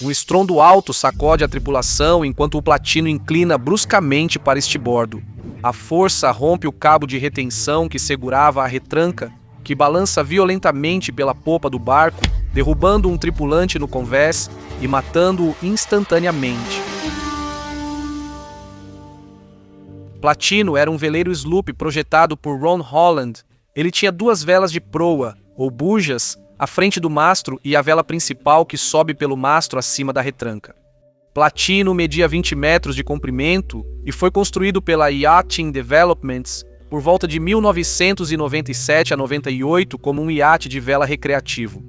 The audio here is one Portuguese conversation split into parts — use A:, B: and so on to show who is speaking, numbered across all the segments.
A: Um estrondo alto sacode a tripulação enquanto o Platino inclina bruscamente para estibordo. A força rompe o cabo de retenção que segurava a retranca, que balança violentamente pela popa do barco, derrubando um tripulante no convés e matando-o instantaneamente. Platino era um veleiro sloop projetado por Ron Holland. Ele tinha 2 velas de proa, ou bujas, à frente do mastro e a vela principal que sobe pelo mastro acima da retranca. Platino media 20 metros de comprimento e foi construído pela Yachting Developments por volta de 1997 a 98 como um iate de vela recreativo.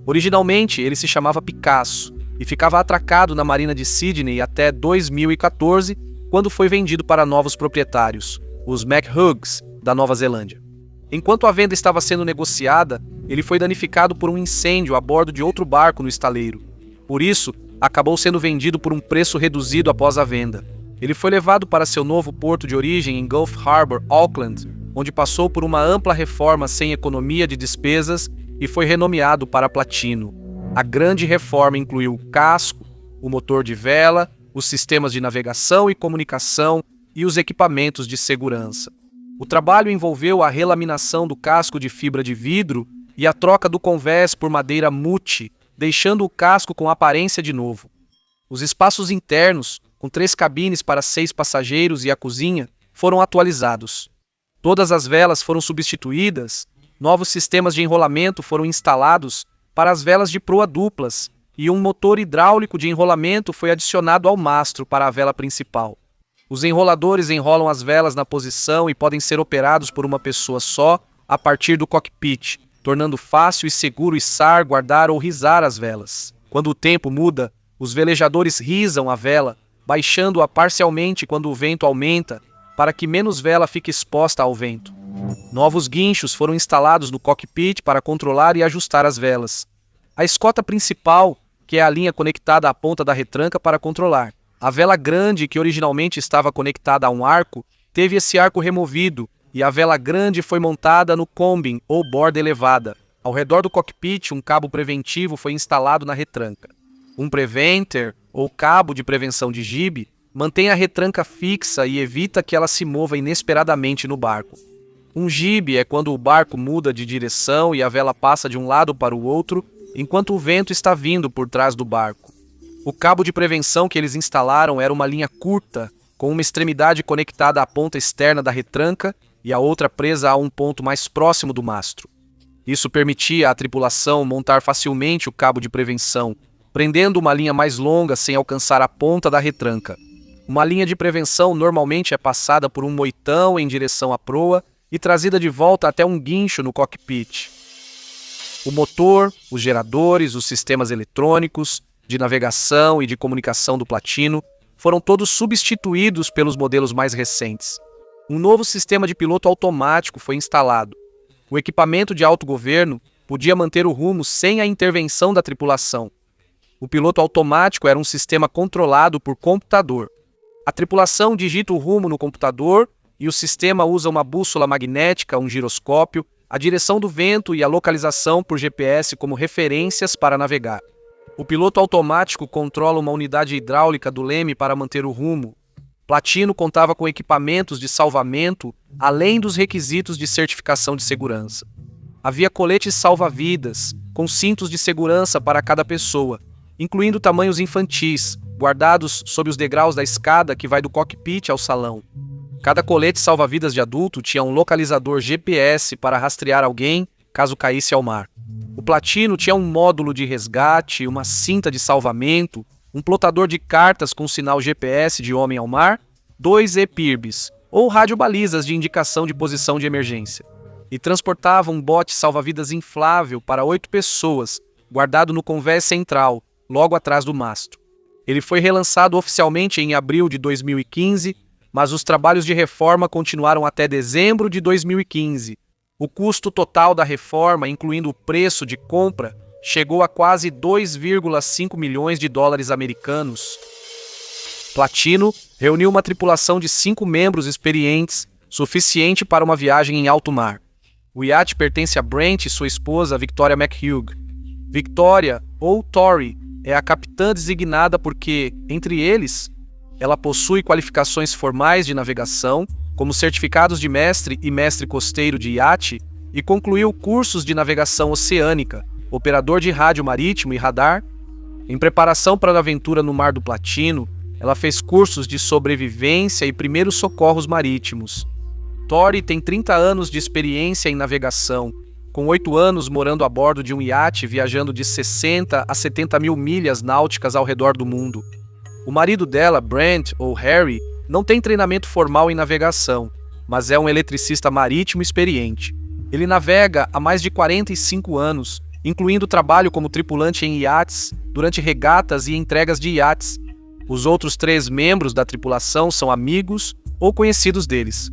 A: Originalmente, ele se chamava Picasso e ficava atracado na Marina de Sydney até 2014, quando foi vendido para novos proprietários, os McHughes, da Nova Zelândia. Enquanto a venda estava sendo negociada, ele foi danificado por um incêndio a bordo de outro barco no estaleiro. Por isso, acabou sendo vendido por um preço reduzido após a venda. Ele foi levado para seu novo porto de origem em Gulf Harbour, Auckland, onde passou por uma ampla reforma sem economia de despesas e foi renomeado para Platino. A grande reforma incluiu o casco, o motor de vela, os sistemas de navegação e comunicação e os equipamentos de segurança. O trabalho envolveu a relaminação do casco de fibra de vidro e a troca do convés por madeira mute, deixando o casco com aparência de novo. Os espaços internos, com 3 cabines para 6 passageiros e a cozinha, foram atualizados. Todas as velas foram substituídas, novos sistemas de enrolamento foram instalados para as velas de proa duplas e um motor hidráulico de enrolamento foi adicionado ao mastro para a vela principal. Os enroladores enrolam as velas na posição e podem ser operados por uma pessoa só a partir do cockpit, tornando fácil e seguro içar, guardar ou risar as velas. Quando o tempo muda, os velejadores risam a vela, baixando-a parcialmente quando o vento aumenta, para que menos vela fique exposta ao vento. Novos guinchos foram instalados no cockpit para controlar e ajustar as velas. A escota principal, que é a linha conectada à ponta da retranca para controlar. A vela grande, que originalmente estava conectada a um arco, teve esse arco removido e a vela grande foi montada no combing, ou borda elevada. Ao redor do cockpit, um cabo preventivo foi instalado na retranca. Um preventer, ou cabo de prevenção de jibe, mantém a retranca fixa e evita que ela se mova inesperadamente no barco. Um jibe é quando o barco muda de direção e a vela passa de um lado para o outro, enquanto o vento está vindo por trás do barco. O cabo de prevenção que eles instalaram era uma linha curta, com uma extremidade conectada à ponta externa da retranca e a outra presa a um ponto mais próximo do mastro. Isso permitia à tripulação montar facilmente o cabo de prevenção, prendendo uma linha mais longa sem alcançar a ponta da retranca. Uma linha de prevenção normalmente é passada por um moitão em direção à proa e trazida de volta até um guincho no cockpit. O motor, os geradores, os sistemas eletrônicos, de navegação e de comunicação do Platino foram todos substituídos pelos modelos mais recentes. Um novo sistema de piloto automático foi instalado. O equipamento de autogoverno podia manter o rumo sem a intervenção da tripulação. O piloto automático era um sistema controlado por computador. A tripulação digita o rumo no computador e o sistema usa uma bússola magnética, um giroscópio, a direção do vento e a localização por GPS como referências para navegar. O piloto automático controla uma unidade hidráulica do leme para manter o rumo. Platino contava com equipamentos de salvamento, além dos requisitos de certificação de segurança. Havia coletes salva-vidas, com cintos de segurança para cada pessoa, incluindo tamanhos infantis, guardados sob os degraus da escada que vai do cockpit ao salão. Cada colete salva-vidas de adulto tinha um localizador GPS para rastrear alguém caso caísse ao mar. O Platino tinha um módulo de resgate, uma cinta de salvamento, um plotador de cartas com sinal GPS de homem ao mar, 2 EPIRBs, ou radiobalizas de indicação de posição de emergência. E transportava um bote salva-vidas inflável para 8 pessoas, guardado no convés central, logo atrás do mastro. Ele foi relançado oficialmente em abril de 2015, mas os trabalhos de reforma continuaram até dezembro de 2015. O custo total da reforma, incluindo o preço de compra, chegou a quase 2,5 milhões de dólares americanos. Platino reuniu uma tripulação de 5 membros experientes, suficiente para uma viagem em alto mar. O iate pertence a Brent e sua esposa, Victoria McHugh. Victoria, ou Tori, é a capitã designada porque, entre eles, ela possui qualificações formais de navegação, como certificados de mestre e mestre costeiro de iate, e concluiu cursos de navegação oceânica, operador de rádio marítimo e radar. Em preparação para a aventura no Mar do Platino, ela fez cursos de sobrevivência e primeiros socorros marítimos. Tori tem 30 anos de experiência em navegação, com 8 anos morando a bordo de um iate viajando de 60 a 70 mil milhas náuticas ao redor do mundo. O marido dela, Brent, ou Harry, não tem treinamento formal em navegação, mas é um eletricista marítimo experiente. Ele navega há mais de 45 anos, incluindo trabalho como tripulante em iates, durante regatas e entregas de iates. Os outros 3 membros da tripulação são amigos ou conhecidos deles.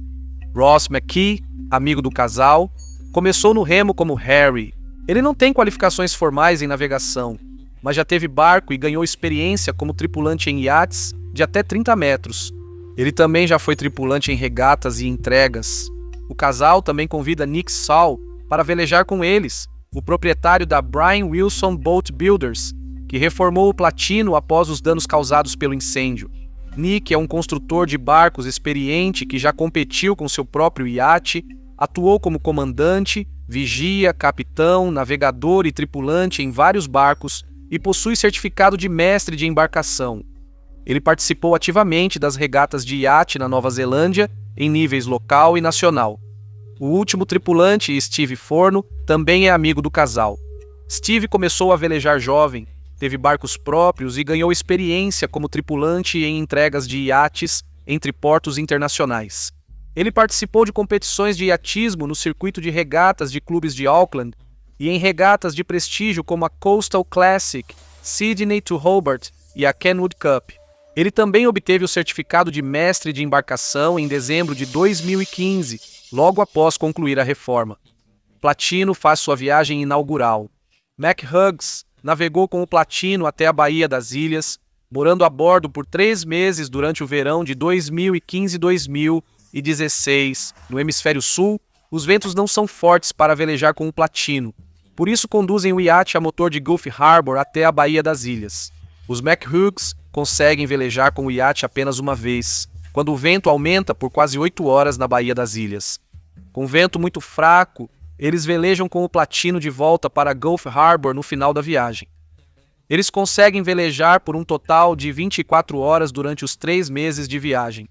A: Ross McKee, amigo do casal, começou no remo como Harry. Ele não tem qualificações formais em navegação, mas já teve barco e ganhou experiência como tripulante em iates de até 30 metros. Ele também já foi tripulante em regatas e entregas. O casal também convida Nick Saul para velejar com eles, o proprietário da Brian Wilson Boat Builders, que reformou o Platino após os danos causados pelo incêndio. Nick é um construtor de barcos experiente que já competiu com seu próprio iate, atuou como comandante, vigia, capitão, navegador e tripulante em vários barcos e possui certificado de mestre de embarcação. Ele participou ativamente das regatas de iate na Nova Zelândia, em níveis local e nacional. O último tripulante, Steve Forno, também é amigo do casal. Steve começou a velejar jovem, teve barcos próprios e ganhou experiência como tripulante em entregas de iates entre portos internacionais. Ele participou de competições de iatismo no circuito de regatas de clubes de Auckland e em regatas de prestígio como a Coastal Classic, Sydney to Hobart e a Kenwood Cup. Ele também obteve o certificado de mestre de embarcação em dezembro de 2015, logo após concluir a reforma. Platino faz sua viagem inaugural. McHughes navegou com o Platino até a Baía das Ilhas, morando a bordo por 3 meses durante o verão de 2015 e 2016. No hemisfério sul, os ventos não são fortes para velejar com o Platino, por isso conduzem o iate a motor de Gulf Harbor até a Baía das Ilhas. Os McHughes conseguem velejar com o iate apenas uma vez, quando o vento aumenta por quase 8 horas na Baía das Ilhas. Com vento muito fraco, eles velejam com o Platino de volta para Gulf Harbor no final da viagem. Eles conseguem velejar por um total de 24 horas durante os 3 meses de viagem.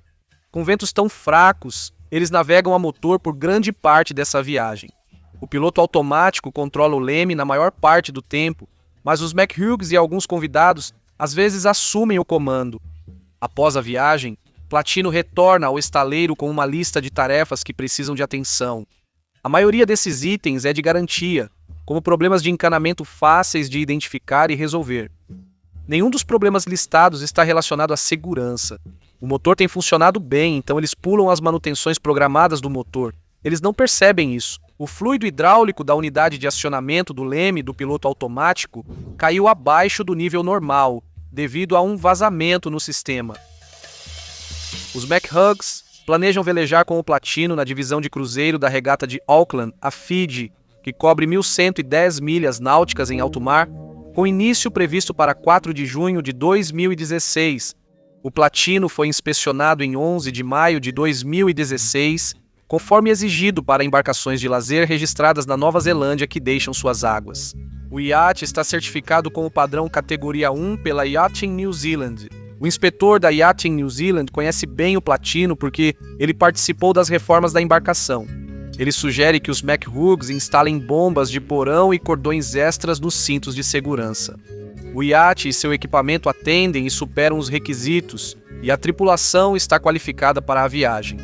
A: Com ventos tão fracos, eles navegam a motor por grande parte dessa viagem. O piloto automático controla o leme na maior parte do tempo, mas os McHughes e alguns convidados às vezes assumem o comando. Após a viagem, Platino retorna ao estaleiro com uma lista de tarefas que precisam de atenção. A maioria desses itens é de garantia, como problemas de encanamento fáceis de identificar e resolver. Nenhum dos problemas listados está relacionado à segurança. O motor tem funcionado bem, então eles pulam as manutenções programadas do motor. Eles não percebem isso. O fluido hidráulico da unidade de acionamento do leme do piloto automático caiu abaixo do nível normal, devido a um vazamento no sistema. Os McHughes planejam velejar com o Platino na divisão de cruzeiro da regata de Auckland, a Fiji, que cobre 1.110 milhas náuticas em alto mar, com início previsto para 4 de junho de 2016. O Platino foi inspecionado em 11 de maio de 2016, conforme exigido para embarcações de lazer registradas na Nova Zelândia que deixam suas águas. O iate está certificado com o padrão categoria 1 pela Yachting New Zealand. O inspetor da Yachting New Zealand conhece bem o Platino porque ele participou das reformas da embarcação. Ele sugere que os McHughes instalem bombas de porão e cordões extras nos cintos de segurança. O iate e seu equipamento atendem e superam os requisitos, e a tripulação está qualificada para a viagem.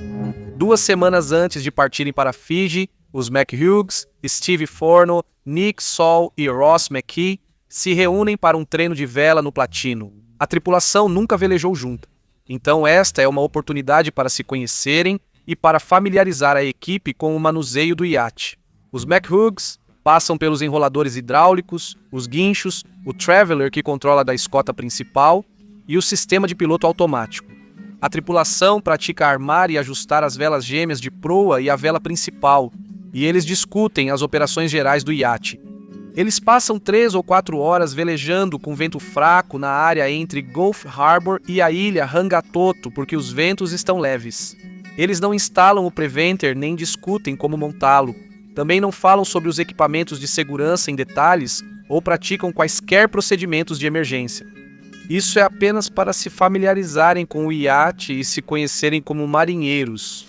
A: 2 semanas antes de partirem para Fiji, os McHughes, Steve Forno, Nick Saul e Ross McKee se reúnem para um treino de vela no Platino. A tripulação nunca velejou junta, então esta é uma oportunidade para se conhecerem e para familiarizar a equipe com o manuseio do iate. Os McHughes passam pelos enroladores hidráulicos, os guinchos, o Traveler que controla da escota principal e o sistema de piloto automático. A tripulação pratica armar e ajustar as velas gêmeas de proa e a vela principal, e eles discutem as operações gerais do iate. Eles passam 3 ou 4 horas velejando com vento fraco na área entre Gulf Harbor e a ilha Rangatoto porque os ventos estão leves. Eles não instalam o Preventer nem discutem como montá-lo. Também não falam sobre os equipamentos de segurança em detalhes ou praticam quaisquer procedimentos de emergência. Isso é apenas para se familiarizarem com o iate e se conhecerem como marinheiros.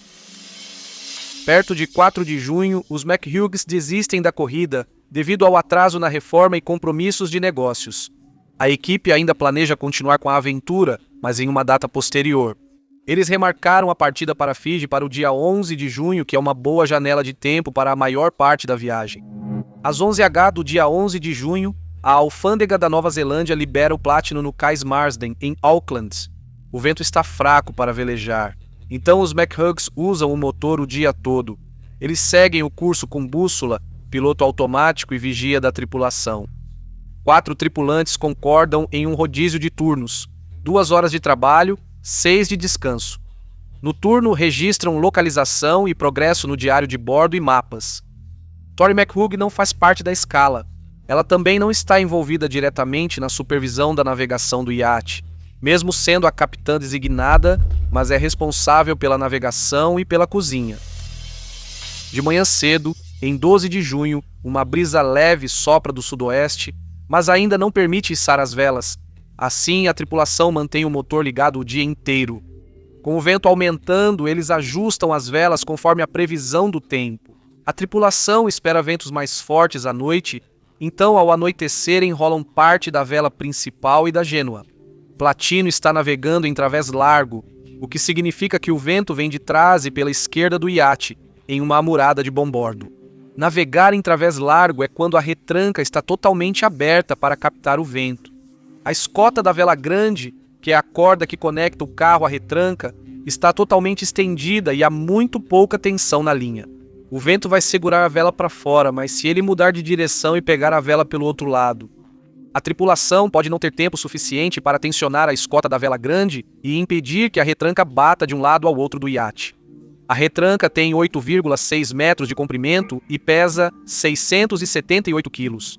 A: Perto de 4 de junho, os McHughes desistem da corrida devido ao atraso na reforma e compromissos de negócios. A equipe ainda planeja continuar com a aventura, mas em uma data posterior. Eles remarcaram a partida para Fiji para o dia 11 de junho, que é uma boa janela de tempo para a maior parte da viagem. Às 11h do dia 11 de junho, a alfândega da Nova Zelândia libera o Platinum no Cais Marsden, em Auckland. O vento está fraco para velejar, então os McHughes usam o motor o dia todo. Eles seguem o curso com bússola, piloto automático e vigia da tripulação. 4 tripulantes concordam em um rodízio de turnos, 2 horas de trabalho, 6 de descanso. No turno, registram localização e progresso no diário de bordo e mapas. Tori McHugh não faz parte da escala. Ela também não está envolvida diretamente na supervisão da navegação do iate, mesmo sendo a capitã designada, mas é responsável pela navegação e pela cozinha. De manhã cedo, em 12 de junho, uma brisa leve sopra do sudoeste, mas ainda não permite içar as velas. Assim, a tripulação mantém o motor ligado o dia inteiro. Com o vento aumentando, eles ajustam as velas conforme a previsão do tempo. A tripulação espera ventos mais fortes à noite, então ao anoitecer enrolam parte da vela principal e da Genoa. Platino está navegando em través largo, o que significa que o vento vem de trás e pela esquerda do iate, em uma amurada de bombordo. Navegar em través largo é quando a retranca está totalmente aberta para captar o vento. A escota da vela grande, que é a corda que conecta o carro à retranca, está totalmente estendida e há muito pouca tensão na linha. O vento vai segurar a vela para fora, mas se ele mudar de direção e pegar a vela pelo outro lado, a tripulação pode não ter tempo suficiente para tensionar a escota da vela grande e impedir que a retranca bata de um lado ao outro do iate. A retranca tem 8,6 metros de comprimento e pesa 678 quilos.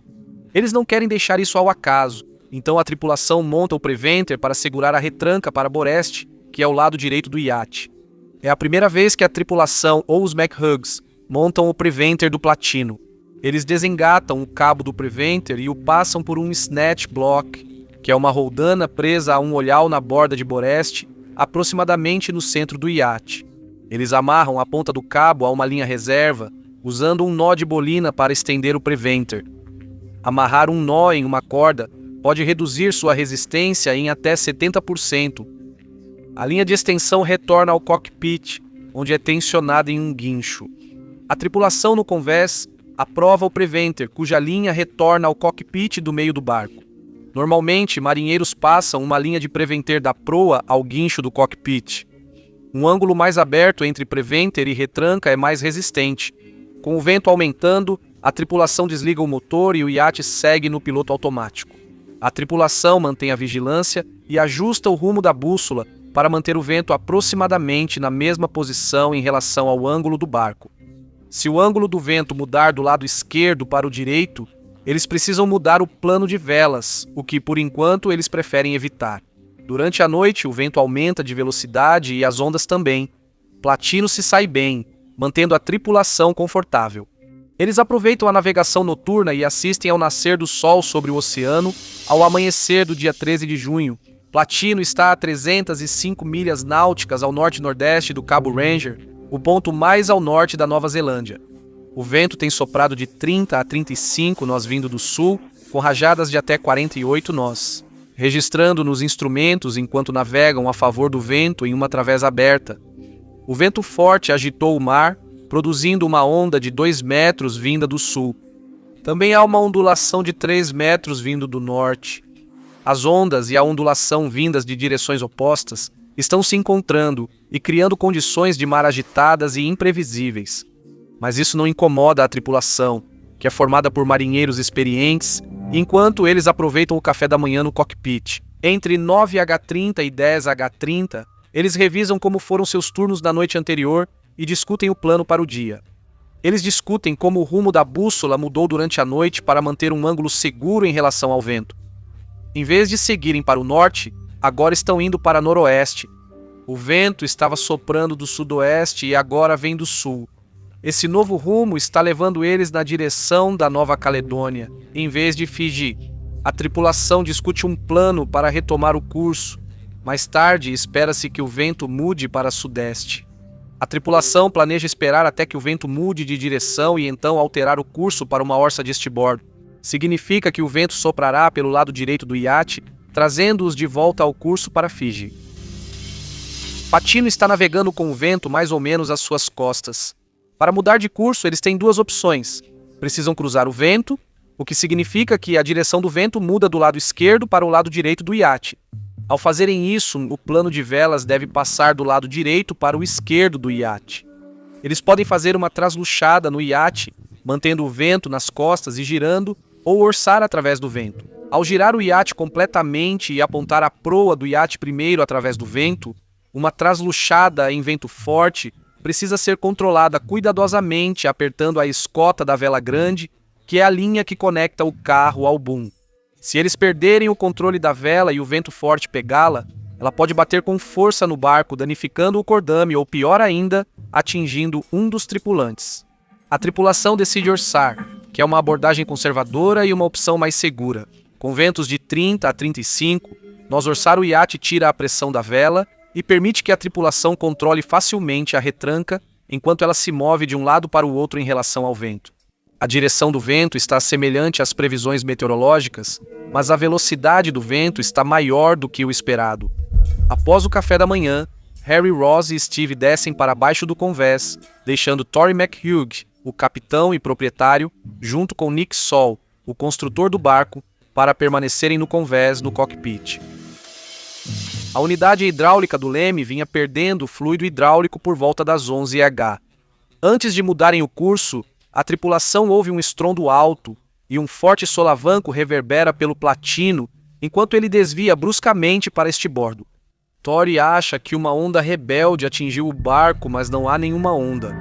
A: Eles não querem deixar isso ao acaso, então a tripulação monta o Preventer para segurar a retranca para Boreste, que é o lado direito do iate. É a primeira vez que a tripulação ou os McHughes montam o Preventer do Platino. Eles desengatam o cabo do Preventer e o passam por um snatch block, que é uma roldana presa a um olhal na borda de Boreste, aproximadamente no centro do iate. Eles amarram a ponta do cabo a uma linha reserva, usando um nó de bolina para estender o Preventer. Amarrar um nó em uma corda pode reduzir sua resistência em até 70%. A linha de extensão retorna ao cockpit, onde é tensionada em um guincho. A tripulação no convés aprova o Preventer, cuja linha retorna ao cockpit do meio do barco. Normalmente, marinheiros passam uma linha de Preventer da proa ao guincho do cockpit. Um ângulo mais aberto entre Preventer e retranca é mais resistente. Com o vento aumentando, a tripulação desliga o motor e o iate segue no piloto automático. A tripulação mantém a vigilância e ajusta o rumo da bússola para manter o vento aproximadamente na mesma posição em relação ao ângulo do barco. Se o ângulo do vento mudar do lado esquerdo para o direito, eles precisam mudar o plano de velas, o que por enquanto eles preferem evitar. Durante a noite, o vento aumenta de velocidade e as ondas também. Platino se sai bem, mantendo a tripulação confortável. Eles aproveitam a navegação noturna e assistem ao nascer do sol sobre o oceano ao amanhecer do dia 13 de junho. Platino está a 305 milhas náuticas ao norte-nordeste do Cabo Ranger, o ponto mais ao norte da Nova Zelândia. O vento tem soprado de 30 a 35 nós vindo do sul, com rajadas de até 48 nós, registrando nos instrumentos enquanto navegam a favor do vento em uma travessa aberta. O vento forte agitou o mar, produzindo uma onda de 2 metros vinda do sul. Também há uma ondulação de 3 metros vindo do norte. As ondas e a ondulação vindas de direções opostas estão se encontrando e criando condições de mar agitadas e imprevisíveis. Mas isso não incomoda a tripulação, que é formada por marinheiros experientes, enquanto eles aproveitam o café da manhã no cockpit. Entre 9h30 e 10h30, eles revisam como foram seus turnos da noite anterior e discutem o plano para o dia. Eles discutem como o rumo da bússola mudou durante a noite para manter um ângulo seguro em relação ao vento. Em vez de seguirem para o norte, agora estão indo para noroeste. O vento estava soprando do sudoeste e agora vem do sul. Esse novo rumo está levando eles na direção da Nova Caledônia, em vez de Fiji. A tripulação discute um plano para retomar o curso. Mais tarde, espera-se que o vento mude para sudeste. A tripulação planeja esperar até que o vento mude de direção e então alterar o curso para uma orça de estribordo. Significa que o vento soprará pelo lado direito do iate, trazendo-os de volta ao curso para Fiji. Patino está navegando com o vento mais ou menos às suas costas. Para mudar de curso, eles têm duas opções. Precisam cruzar o vento, o que significa que a direção do vento muda do lado esquerdo para o lado direito do iate. Ao fazerem isso, o plano de velas deve passar do lado direito para o esquerdo do iate. Eles podem fazer uma trasluchada no iate, mantendo o vento nas costas e girando, ou orçar através do vento. Ao girar o iate completamente e apontar a proa do iate primeiro através do vento, uma trasluchada em vento forte precisa ser controlada cuidadosamente apertando a escota da vela grande, que é a linha que conecta o carro ao boom. Se eles perderem o controle da vela e o vento forte pegá-la, ela pode bater com força no barco, danificando o cordame ou, pior ainda, atingindo um dos tripulantes. A tripulação decide orçar, que é uma abordagem conservadora e uma opção mais segura. Com ventos de 30 a 35, nós orçar o iate tira a pressão da vela e permite que a tripulação controle facilmente a retranca enquanto ela se move de um lado para o outro em relação ao vento. A direção do vento está semelhante às previsões meteorológicas, mas a velocidade do vento está maior do que o esperado. Após o café da manhã, Harry, Ross e Steve descem para baixo do convés, deixando Tory McHugh, o capitão e proprietário, junto com Nick Sol, o construtor do barco, para permanecerem no convés no cockpit. A unidade hidráulica do leme vinha perdendo fluido hidráulico por volta das 11h. Antes de mudarem o curso, a tripulação ouve um estrondo alto e um forte solavanco reverbera pelo platino enquanto ele desvia bruscamente para estribordo. Tory acha que uma onda rebelde atingiu o barco, mas não há nenhuma onda.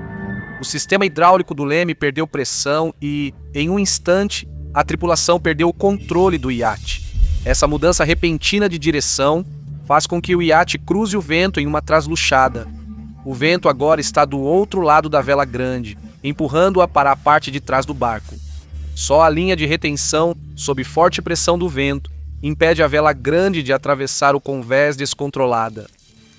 A: O sistema hidráulico do leme perdeu pressão e, em um instante, a tripulação perdeu o controle do iate. Essa mudança repentina de direção faz com que o iate cruze o vento em uma trasluchada. O vento agora está do outro lado da vela grande, empurrando-a para a parte de trás do barco. Só a linha de retenção, sob forte pressão do vento, impede a vela grande de atravessar o convés descontrolada.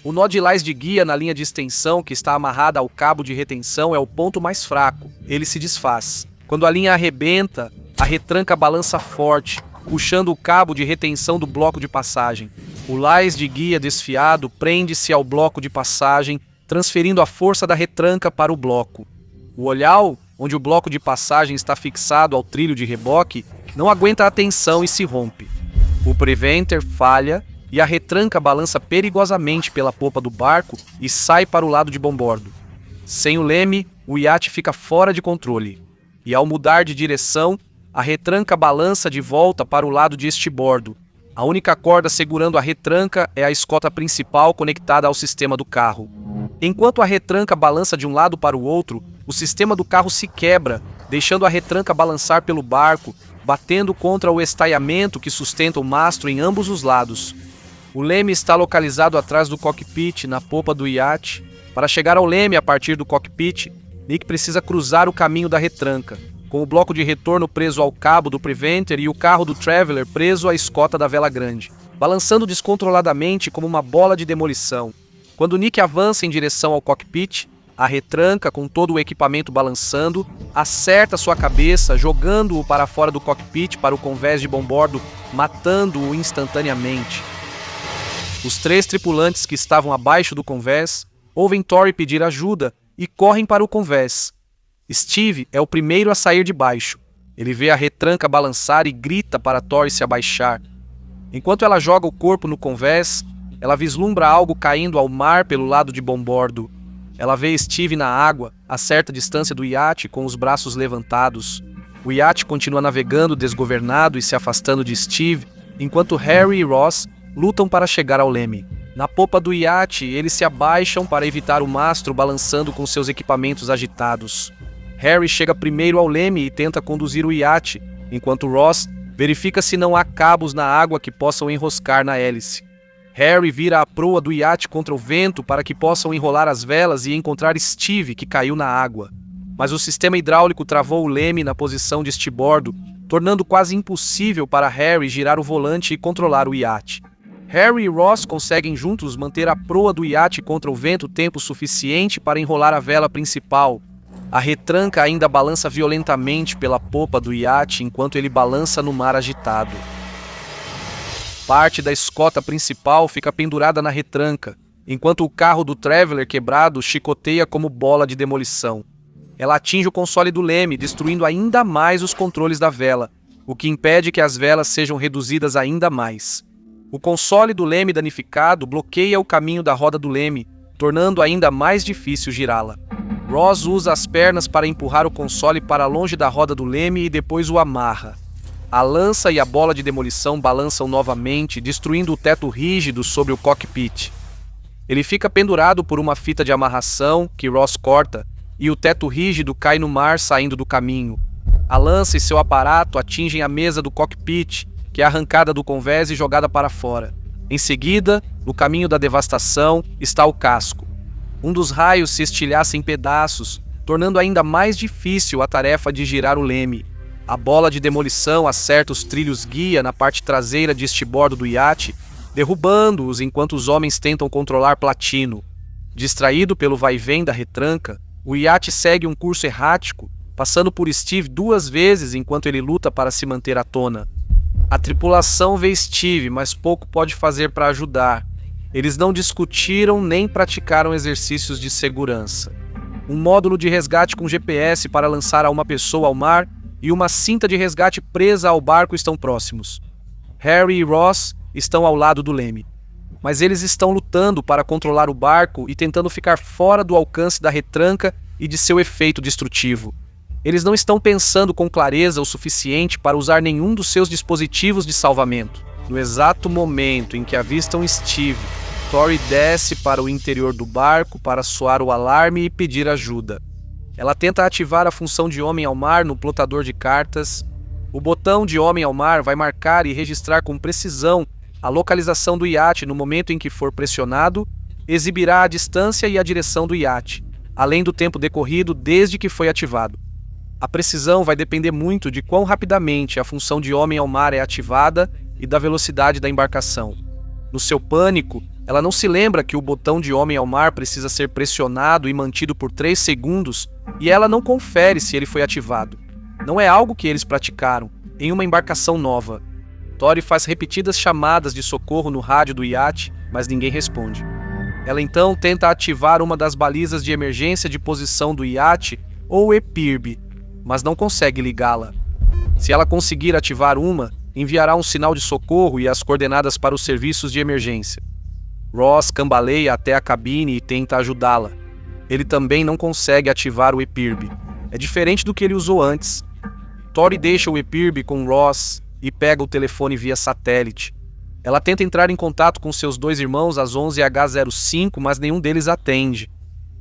A: O nó de lás de guia na linha de extensão que está amarrada ao cabo de retenção é o ponto mais fraco. Ele se desfaz. Quando a linha arrebenta, a retranca balança forte, puxando o cabo de retenção do bloco de passagem. O lás de guia desfiado prende-se ao bloco de passagem, transferindo a força da retranca para o bloco. O olhau, onde o bloco de passagem está fixado ao trilho de reboque, não aguenta a tensão e se rompe. O preventer falha e a retranca balança perigosamente pela popa do barco e sai para o lado de bombordo. Sem o leme, o iate fica fora de controle. E ao mudar de direção, a retranca balança de volta para o lado de estribordo. A única corda segurando a retranca é a escota principal conectada ao sistema do carro. Enquanto a retranca balança de um lado para o outro, o sistema do carro se quebra, deixando a retranca balançar pelo barco, batendo contra o estaiamento que sustenta o mastro em ambos os lados. O leme está localizado atrás do cockpit, na popa do iate. Para chegar ao leme a partir do cockpit, Nick precisa cruzar o caminho da retranca, com o bloco de retorno preso ao cabo do Preventer e o carro do Traveler preso à escota da vela grande, balançando descontroladamente como uma bola de demolição. Quando Nick avança em direção ao cockpit, a retranca, com todo o equipamento balançando, acerta sua cabeça, jogando-o para fora do cockpit para o convés de bombordo, matando-o instantaneamente. Os 3 tripulantes que estavam abaixo do convés ouvem Tory pedir ajuda e correm para o convés. Steve é o primeiro a sair de baixo. Ele vê a retranca balançar e grita para Tory se abaixar. Enquanto ela joga o corpo no convés, ela vislumbra algo caindo ao mar pelo lado de bombordo. Ela vê Steve na água, a certa distância do iate, com os braços levantados. O iate continua navegando desgovernado e se afastando de Steve, enquanto Harry e Ross lutam para chegar ao leme. Na popa do iate, eles se abaixam para evitar o mastro balançando com seus equipamentos agitados. Harry chega primeiro ao leme e tenta conduzir o iate, enquanto Ross verifica se não há cabos na água que possam enroscar na hélice. Harry vira a proa do iate contra o vento para que possam enrolar as velas e encontrar Steve, que caiu na água. Mas o sistema hidráulico travou o leme na posição de estibordo, tornando quase impossível para Harry girar o volante e controlar o iate. Harry e Ross conseguem juntos manter a proa do iate contra o vento tempo suficiente para enrolar a vela principal. A retranca ainda balança violentamente pela popa do iate enquanto ele balança no mar agitado. Parte da escota principal fica pendurada na retranca, enquanto o carro do Traveler quebrado chicoteia como bola de demolição. Ela atinge o console do leme, destruindo ainda mais os controles da vela, o que impede que as velas sejam reduzidas ainda mais. O console do leme danificado bloqueia o caminho da roda do leme, tornando ainda mais difícil girá-la. Ross usa as pernas para empurrar o console para longe da roda do leme e depois o amarra. A lança e a bola de demolição balançam novamente, destruindo o teto rígido sobre o cockpit. Ele fica pendurado por uma fita de amarração, que Ross corta, e o teto rígido cai no mar saindo do caminho. A lança e seu aparato atingem a mesa do cockpit, que é arrancada do convés e jogada para fora. Em seguida, no caminho da devastação, está o casco. Um dos raios se estilhaça em pedaços, tornando ainda mais difícil a tarefa de girar o leme. A bola de demolição acerta os trilhos guia na parte traseira de estibordo do iate, derrubando-os enquanto os homens tentam controlar Platino. Distraído pelo vai-vém da retranca, o iate segue um curso errático, passando por Steve 2 vezes enquanto ele luta para se manter à tona. A tripulação vê Steve, mas pouco pode fazer para ajudar. Eles não discutiram nem praticaram exercícios de segurança. Um módulo de resgate com GPS para lançar uma pessoa ao mar e uma cinta de resgate presa ao barco estão próximos. Harry e Ross estão ao lado do leme, mas eles estão lutando para controlar o barco e tentando ficar fora do alcance da retranca e de seu efeito destrutivo. Eles não estão pensando com clareza o suficiente para usar nenhum dos seus dispositivos de salvamento. No exato momento em que avistam Steve, Tori desce para o interior do barco para soar o alarme e pedir ajuda. Ela tenta ativar a função de Homem ao Mar no plotador de cartas. O botão de Homem ao Mar vai marcar e registrar com precisão a localização do iate no momento em que for pressionado, exibirá a distância e a direção do iate, além do tempo decorrido desde que foi ativado. A precisão vai depender muito de quão rapidamente a função de Homem ao Mar é ativada e da velocidade da embarcação. No seu pânico, ela não se lembra que o botão de Homem ao Mar precisa ser pressionado e mantido por 3 segundos e ela não confere se ele foi ativado. Não é algo que eles praticaram, em uma embarcação nova. Tori faz repetidas chamadas de socorro no rádio do iate, mas ninguém responde. Ela então tenta ativar uma das balizas de emergência de posição do iate, ou EPIRB, mas não consegue ligá-la. Se ela conseguir ativar uma, enviará um sinal de socorro e as coordenadas para os serviços de emergência. Ross cambaleia até a cabine e tenta ajudá-la. Ele também não consegue ativar o EPIRB. É diferente do que ele usou antes. Tori deixa o EPIRB com Ross e pega o telefone via satélite. Ela tenta entrar em contato com seus 2 irmãos às 11h05, mas nenhum deles atende.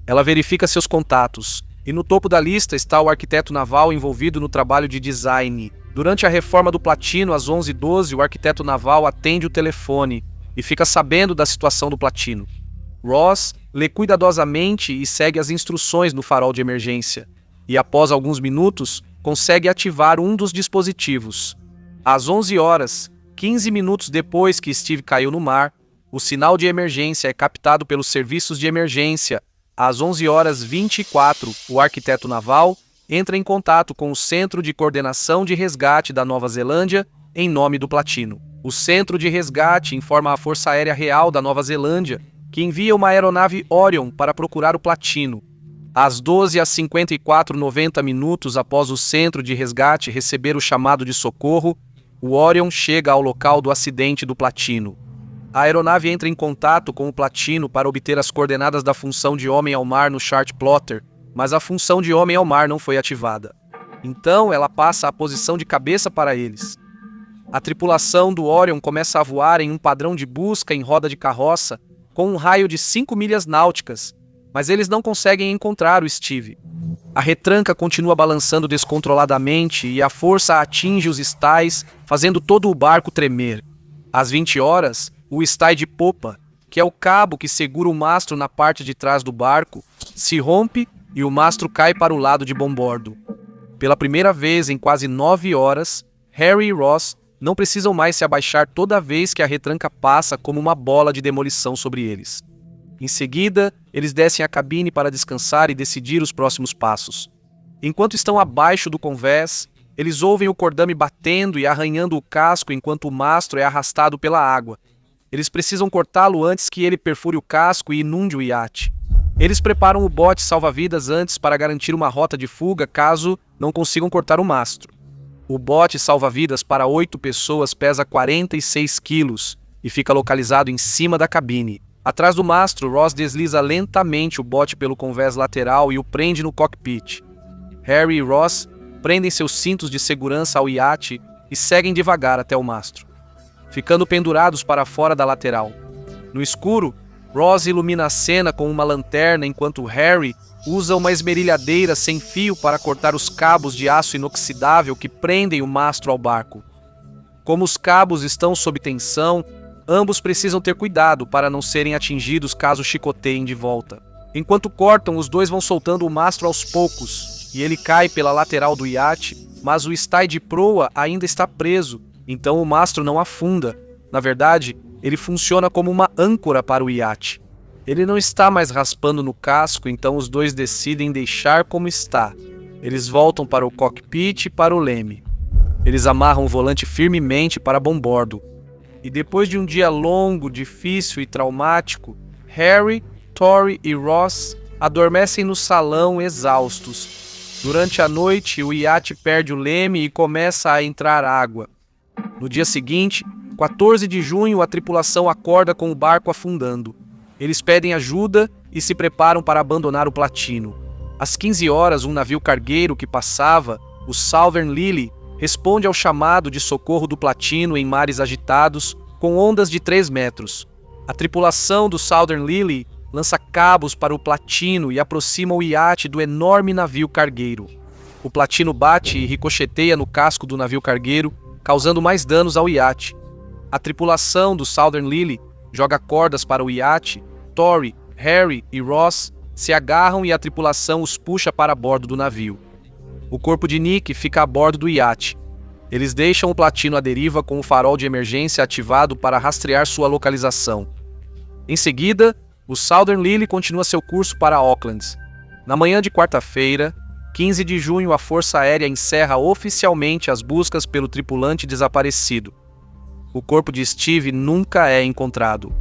A: Ela verifica seus contatos, e no topo da lista está o arquiteto naval envolvido no trabalho de design. Durante a reforma do Platino, às 11h12, o arquiteto naval atende o telefone e fica sabendo da situação do Platino. Ross lê cuidadosamente e segue as instruções no farol de emergência, e após alguns minutos, consegue ativar um dos dispositivos. Às 11h, 15 minutos depois que Steve caiu no mar, o sinal de emergência é captado pelos serviços de emergência. Às 11h24, o arquiteto naval entra em contato com o Centro de Coordenação de Resgate da Nova Zelândia em nome do Platino. O Centro de Resgate informa a Força Aérea Real da Nova Zelândia que envia uma aeronave Orion para procurar o Platino. Às 12h54, 90 após o Centro de Resgate receber o chamado de socorro, o Orion chega ao local do acidente do Platino. A aeronave entra em contato com o Platino para obter as coordenadas da função de Homem ao Mar no chart plotter, mas a função de Homem ao Mar não foi ativada. Então ela passa a posição de cabeça para eles. A tripulação do Orion começa a voar em um padrão de busca em roda de carroça com um raio de 5 milhas náuticas, mas eles não conseguem encontrar o Steve. A retranca continua balançando descontroladamente e a força atinge os estais, fazendo todo o barco tremer. Às 20 horas, o estai de popa, que é o cabo que segura o mastro na parte de trás do barco, se rompe e o mastro cai para o lado de bombordo. Pela primeira vez em quase 9 horas, Harry e Ross não precisam mais se abaixar toda vez que a retranca passa como uma bola de demolição sobre eles. Em seguida, eles descem a cabine para descansar e decidir os próximos passos. Enquanto estão abaixo do convés, eles ouvem o cordame batendo e arranhando o casco enquanto o mastro é arrastado pela água. Eles precisam cortá-lo antes que ele perfure o casco e inunde o iate. Eles preparam o bote salva-vidas antes para garantir uma rota de fuga caso não consigam cortar o mastro. O bote salva-vidas para 8 pessoas pesa 46 quilos e fica localizado em cima da cabine. Atrás do mastro, Ross desliza lentamente o bote pelo convés lateral e o prende no cockpit. Harry e Ross prendem seus cintos de segurança ao iate e seguem devagar até o mastro, ficando pendurados para fora da lateral. No escuro, Ross ilumina a cena com uma lanterna enquanto Harry usa uma esmerilhadeira sem fio para cortar os cabos de aço inoxidável que prendem o mastro ao barco. Como os cabos estão sob tensão, ambos precisam ter cuidado para não serem atingidos caso chicoteiem de volta. Enquanto cortam, os dois vão soltando o mastro aos poucos, e ele cai pela lateral do iate, mas o estai de proa ainda está preso, então o mastro não afunda. Na verdade, ele funciona como uma âncora para o iate. Ele não está mais raspando no casco, então os dois decidem deixar como está. Eles voltam para o cockpit e para o leme. Eles amarram o volante firmemente para bombordo. E depois de um dia longo, difícil e traumático, Harry, Tori e Ross adormecem no salão exaustos. Durante a noite, o iate perde o leme e começa a entrar água. No dia seguinte, 14 de junho, a tripulação acorda com o barco afundando. Eles pedem ajuda e se preparam para abandonar o Platino. Às 15 horas, um navio cargueiro que passava, o Southern Lily, responde ao chamado de socorro do Platino em mares agitados, com ondas de 3 metros. A tripulação do Southern Lily lança cabos para o Platino e aproxima o iate do enorme navio cargueiro. O Platino bate e ricocheteia no casco do navio cargueiro, causando mais danos ao iate. A tripulação do Southern Lily joga cordas para o iate. Tori, Harry e Ross se agarram e a tripulação os puxa para bordo do navio. O corpo de Nick fica a bordo do iate. Eles deixam o Platino à deriva com o farol de emergência ativado para rastrear sua localização. Em seguida, o Southern Lily continua seu curso para Auckland. Na manhã de quarta-feira, 15 de junho, a Força Aérea encerra oficialmente as buscas pelo tripulante desaparecido. O corpo de Steve nunca é encontrado.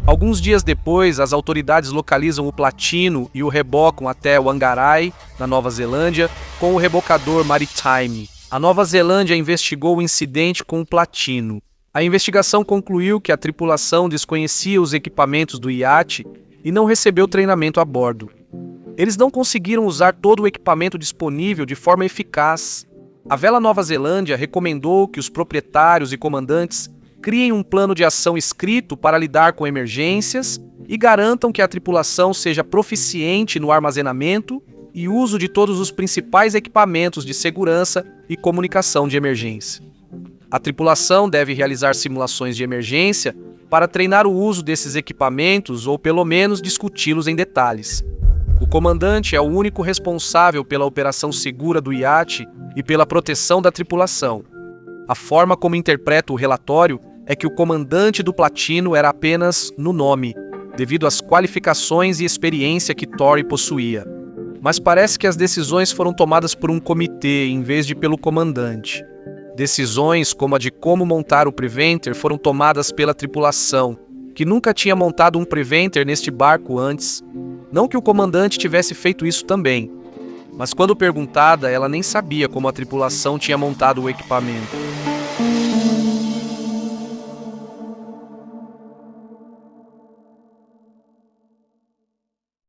A: Alguns dias depois, as autoridades localizam o Platino e o rebocam até Whangarei, na Nova Zelândia, com o rebocador Maritime. A Nova Zelândia investigou o incidente com o Platino. A investigação concluiu que a tripulação desconhecia os equipamentos do iate e não recebeu treinamento a bordo. Eles não conseguiram usar todo o equipamento disponível de forma eficaz. A Vela Nova Zelândia recomendou que os proprietários e comandantes criem um plano de ação escrito para lidar com emergências e garantam que a tripulação seja proficiente no armazenamento e uso de todos os principais equipamentos de segurança e comunicação de emergência. A tripulação deve realizar simulações de emergência para treinar o uso desses equipamentos ou pelo menos discuti-los em detalhes. O comandante é o único responsável pela operação segura do iate e pela proteção da tripulação. A forma como interpreta o relatório é que o comandante do Platino era apenas no nome, devido às qualificações e experiência que Tori possuía. Mas parece que as decisões foram tomadas por um comitê em vez de pelo comandante. Decisões como a de como montar o Preventer foram tomadas pela tripulação, que nunca tinha montado um Preventer neste barco antes. Não que o comandante tivesse feito isso também, mas quando perguntada, ela nem sabia como a tripulação tinha montado o equipamento.